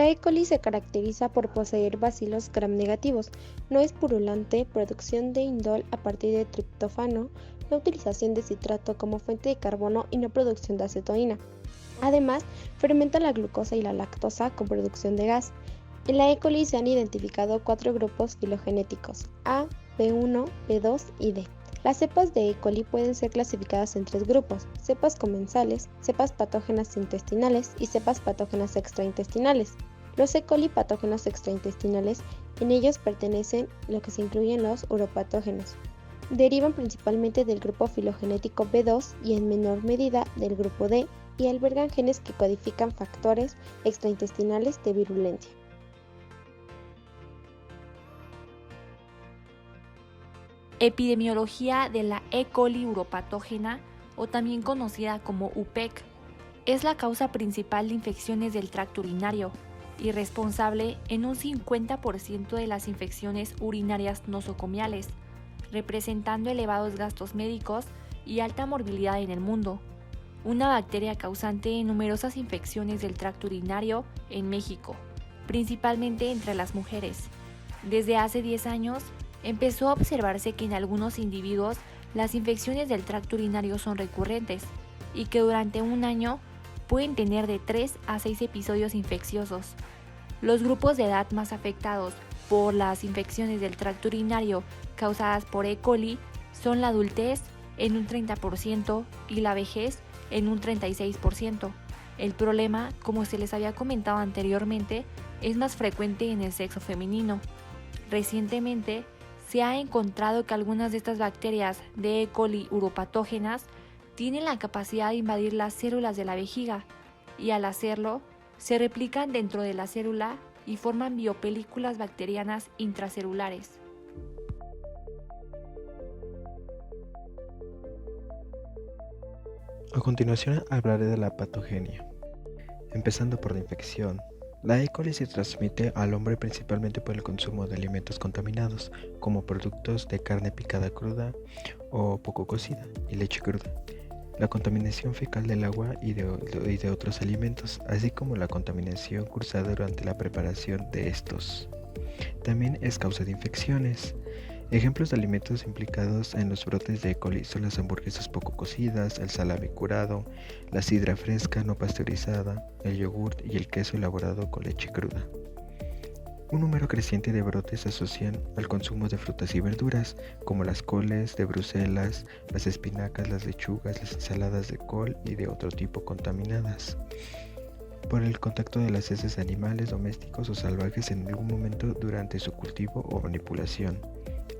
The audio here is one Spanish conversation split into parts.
La E. coli se caracteriza por poseer bacilos gram-negativos, no es purulente, producción de indol a partir de triptófano, no utilización de citrato como fuente de carbono y no producción de acetoína. Además, fermenta la glucosa y la lactosa con producción de gas. En la E. coli se han identificado 4 grupos filogenéticos: A, B1, B2 y D. Las cepas de E. coli pueden ser clasificadas en 3 grupos: cepas comensales, cepas patógenas intestinales y cepas patógenas extraintestinales. Los E. coli patógenos extraintestinales, en ellos pertenecen lo que se incluyen los uropatógenos. Derivan principalmente del grupo filogenético B2 y en menor medida del grupo D, y albergan genes que codifican factores extraintestinales de virulencia. Epidemiología de la E. coli uropatógena, o también conocida como UPEC, es la causa principal de infecciones del tracto urinario y responsable en un 50% de las infecciones urinarias nosocomiales, representando elevados gastos médicos y alta morbilidad en el mundo. Una bacteria causante de numerosas infecciones del tracto urinario en México, principalmente entre las mujeres. Desde hace 10 años, empezó a observarse que en algunos individuos las infecciones del tracto urinario son recurrentes y que durante un año pueden tener de 3 a 6 episodios infecciosos. Los grupos de edad más afectados por las infecciones del tracto urinario causadas por E. coli son la adultez en un 30% y la vejez en un 36%. El problema, como se les había comentado anteriormente, es más frecuente en el sexo femenino. Recientemente, se ha encontrado que algunas de estas bacterias de E. coli uropatógenas tienen la capacidad de invadir las células de la vejiga y al hacerlo, se replican dentro de la célula y forman biopelículas bacterianas intracelulares. A continuación hablaré de la patogenia. Empezando por la infección. La E. coli se transmite al hombre principalmente por el consumo de alimentos contaminados, como productos de carne picada cruda o poco cocida y leche cruda, la contaminación fecal del agua y de otros alimentos, así como la contaminación cursada durante la preparación de estos. También es causa de infecciones. Ejemplos de alimentos implicados en los brotes de E. coli son las hamburguesas poco cocidas, el salami curado, la sidra fresca no pasteurizada, el yogurt y el queso elaborado con leche cruda. Un número creciente de brotes se asocian al consumo de frutas y verduras, como las coles de Bruselas, las espinacas, las lechugas, las ensaladas de col y de otro tipo contaminadas por el contacto de las heces de animales domésticos o salvajes en algún momento durante su cultivo o manipulación.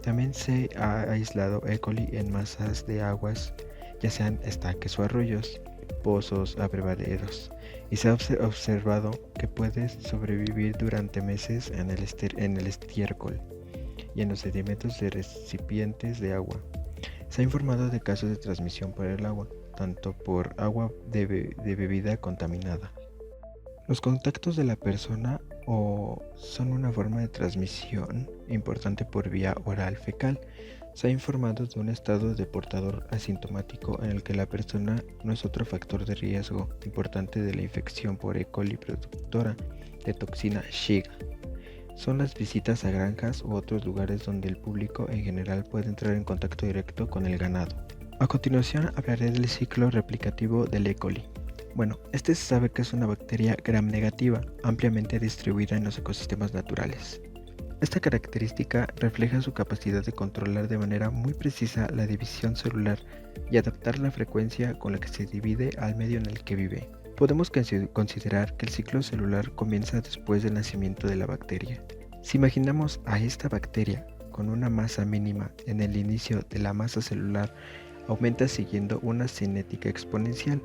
También se ha aislado E. coli en masas de aguas, ya sean estanques o arroyos, pozos, abrevaderos, y se ha observado que puede sobrevivir durante meses en el estiércol y en los sedimentos de recipientes de agua. Se ha informado de casos de transmisión por el agua, tanto por agua de bebida contaminada. Los contactos de la persona son una forma de transmisión importante por vía oral fecal. Se ha informado de un estado de portador asintomático en el que la persona no es otro factor de riesgo importante de la infección por E. coli productora de toxina Shiga. Son las visitas a granjas u otros lugares donde el público en general puede entrar en contacto directo con el ganado. A continuación hablaré del ciclo replicativo del E. coli. Bueno, se sabe que es una bacteria gram-negativa, ampliamente distribuida en los ecosistemas naturales. Esta característica refleja su capacidad de controlar de manera muy precisa la división celular y adaptar la frecuencia con la que se divide al medio en el que vive. Podemos considerar que el ciclo celular comienza después del nacimiento de la bacteria. Si imaginamos a esta bacteria con una masa mínima en el inicio de la masa celular, aumenta siguiendo una cinética exponencial.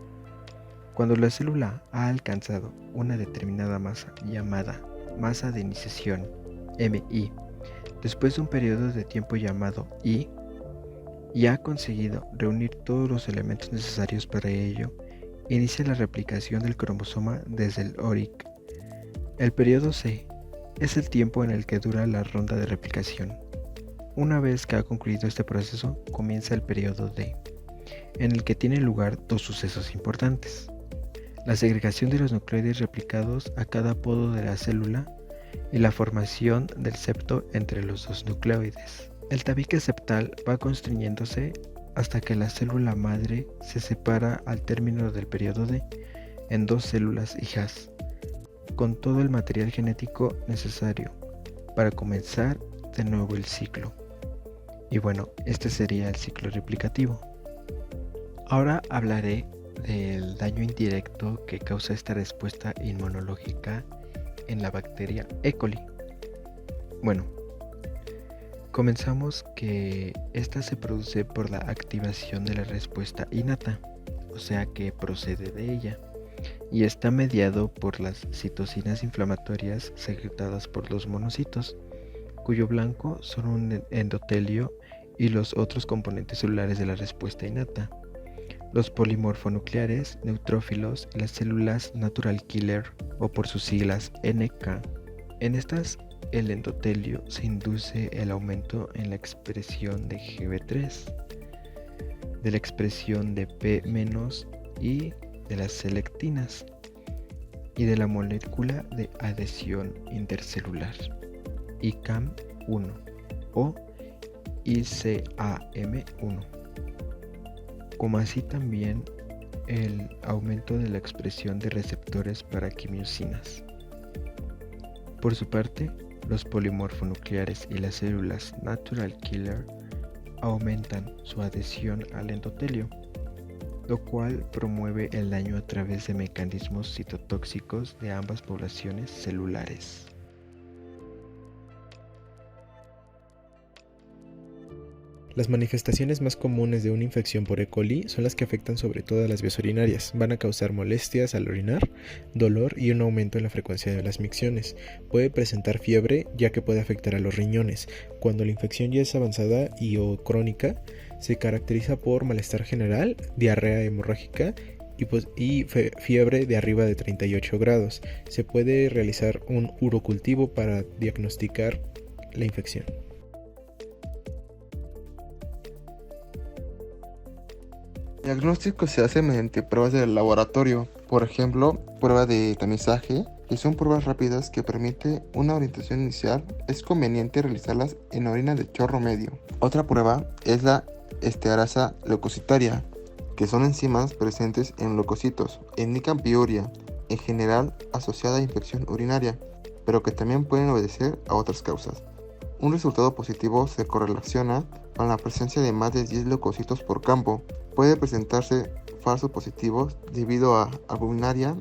Cuando la célula ha alcanzado una determinada masa llamada masa de iniciación, MI, después de un periodo de tiempo llamado I, y ha conseguido reunir todos los elementos necesarios para ello, inicia la replicación del cromosoma desde el ORIC. El periodo C es el tiempo en el que dura la ronda de replicación. Una vez que ha concluido este proceso, comienza el periodo D, en el que tienen lugar dos sucesos importantes. la segregación de los nucleoides replicados a cada podo de la célula y la formación del septo entre los dos nucleoides. El tabique septal va constriñéndose hasta que la célula madre se separa al término del periodo D en dos células hijas, con todo el material genético necesario para comenzar de nuevo el ciclo. Y bueno, este sería el ciclo replicativo. Ahora hablaré del daño indirecto que causa esta respuesta inmunológica en la bacteria E. coli. Bueno, comenzamos que esta se produce por la activación de la respuesta innata, o sea que procede de ella, y está mediado por las citocinas inflamatorias secretadas por los monocitos, cuyo blanco son un endotelio y los otros componentes celulares de la respuesta innata, los polimorfonucleares, neutrófilos y las células natural killer, o por sus siglas NK. En estas, el endotelio se induce el aumento en la expresión de GB3, de la expresión de P- y de las selectinas, y de la molécula de adhesión intercelular, ICAM1 o ICAM1, como así también el aumento de la expresión de receptores para quimiosinas. Por su parte, los polimorfonucleares y las células natural killer aumentan su adhesión al endotelio, lo cual promueve el daño a través de mecanismos citotóxicos de ambas poblaciones celulares. Las manifestaciones más comunes de una infección por E. coli son las que afectan sobre todo a las vías urinarias. Van a causar molestias al orinar, dolor y un aumento en la frecuencia de las micciones. Puede presentar fiebre, ya que puede afectar a los riñones. Cuando la infección ya es avanzada y o crónica, se caracteriza por malestar general, diarrea hemorrágica y fiebre de arriba de 38 grados. Se puede realizar un urocultivo para diagnosticar la infección. El diagnóstico se hace mediante pruebas del laboratorio, por ejemplo, prueba de tamizaje, que son pruebas rápidas que permiten una orientación inicial. Es conveniente realizarlas en orina de chorro medio. Otra prueba es la estearasa leucocitaria, que son enzimas presentes en leucocitos, indican piuria, en general asociada a infección urinaria, pero que también pueden obedecer a otras causas. Un resultado positivo se correlaciona con la presencia de más de 10 leucocitos por campo. Puede presentarse falsos positivos debido a albuminaria,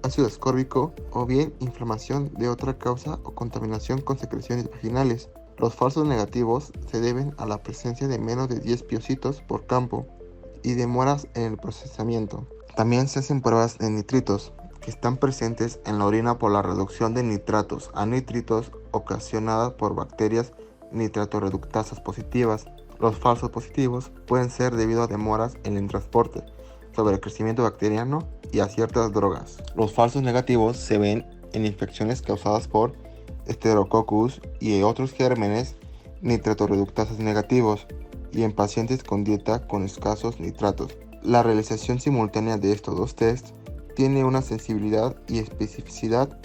ácido ascórbico o bien inflamación de otra causa o contaminación con secreciones vaginales. Los falsos negativos se deben a la presencia de menos de 10 piocitos por campo y demoras en el procesamiento. También se hacen pruebas de nitritos, que están presentes en la orina por la reducción de nitratos a nitritos ocasionada por bacterias nitratorreductasas positivas. Los falsos positivos pueden ser debido a demoras en el transporte, sobrecrecimiento bacteriano y a ciertas drogas. Los falsos negativos se ven en infecciones causadas por Staphylococcus y otros gérmenes nitratorreductasas negativos y en pacientes con dieta con escasos nitratos. La realización simultánea de estos dos tests tiene una sensibilidad y especificidad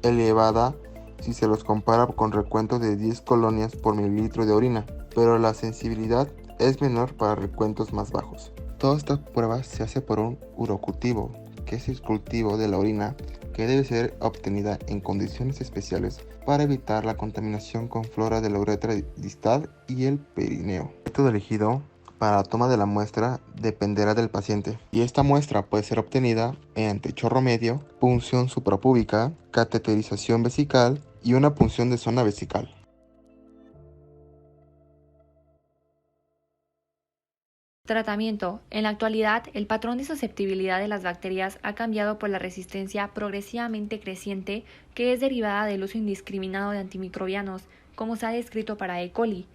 elevada si se los compara con recuentos de 10 colonias por mililitro de orina, pero la sensibilidad es menor para recuentos más bajos. Todas estas pruebas se hace por un urocultivo, que es el cultivo de la orina que debe ser obtenida en condiciones especiales para evitar la contaminación con flora de la uretra distal y el perineo. El método elegido para la toma de la muestra dependerá del paciente, y esta muestra puede ser obtenida mediante chorro medio, punción suprapúbica, cateterización vesical y una punción de zona vesical. Tratamiento. En la actualidad, el patrón de susceptibilidad de las bacterias ha cambiado por la resistencia progresivamente creciente que es derivada del uso indiscriminado de antimicrobianos, como se ha descrito para E. coli.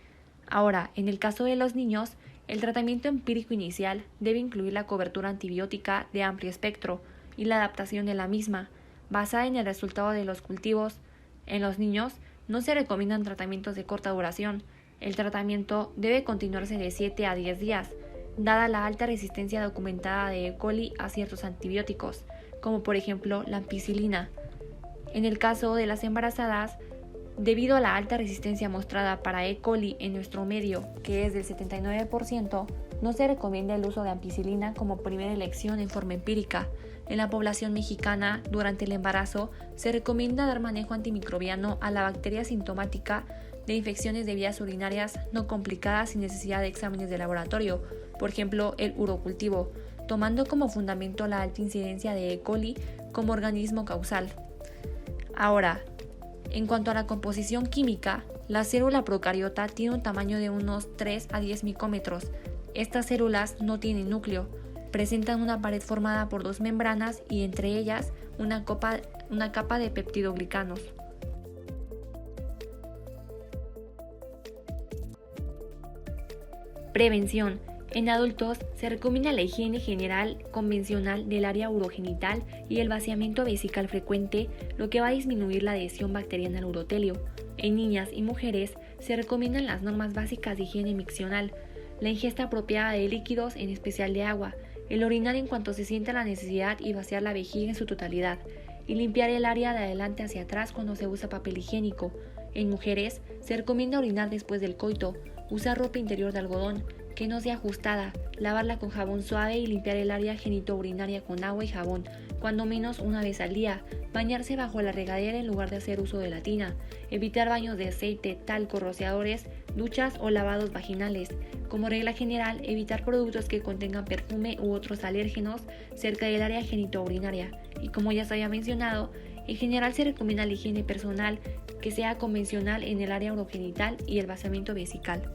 Ahora, en el caso de los niños, el tratamiento empírico inicial debe incluir la cobertura antibiótica de amplio espectro y la adaptación de la misma, basada en el resultado de los cultivos. En los niños no se recomiendan tratamientos de corta duración. El tratamiento debe continuarse de 7 a 10 días, dada la alta resistencia documentada de E. coli a ciertos antibióticos, como por ejemplo la ampicilina. En el caso de las embarazadas, debido a la alta resistencia mostrada para E. coli en nuestro medio, que es del 79%, no se recomienda el uso de ampicilina como primera elección en forma empírica. En la población mexicana, durante el embarazo, se recomienda dar manejo antimicrobiano a la bacteria sintomática de infecciones de vías urinarias no complicadas sin necesidad de exámenes de laboratorio, por ejemplo el urocultivo, tomando como fundamento la alta incidencia de E. coli como organismo causal. Ahora, en cuanto a la composición química, la célula procariota tiene un tamaño de unos 3 a 10 micómetros. Estas células no tienen núcleo, presentan una pared formada por dos membranas y entre ellas una capa de peptidoglicanos. Prevención. En adultos se recomienda la higiene general convencional del área urogenital y el vaciamiento vesical frecuente, lo que va a disminuir la adhesión bacteriana al urotelio. En niñas y mujeres se recomiendan las normas básicas de higiene miccional, la ingesta apropiada de líquidos, en especial de agua, el orinar en cuanto se sienta la necesidad y vaciar la vejiga en su totalidad, y limpiar el área de adelante hacia atrás cuando se usa papel higiénico. En mujeres se recomienda orinar después del coito, usar ropa interior de algodón, que no sea ajustada, lavarla con jabón suave y limpiar el área genitourinaria con agua y jabón, cuando menos una vez al día, bañarse bajo la regadera en lugar de hacer uso de la tina, evitar baños de aceite, talco, rociadores, duchas o lavados vaginales. Como regla general, evitar productos que contengan perfume u otros alérgenos cerca del área genitourinaria. Y como ya se había mencionado, en general se recomienda la higiene personal que sea convencional en el área urogenital y el vaciamiento vesical.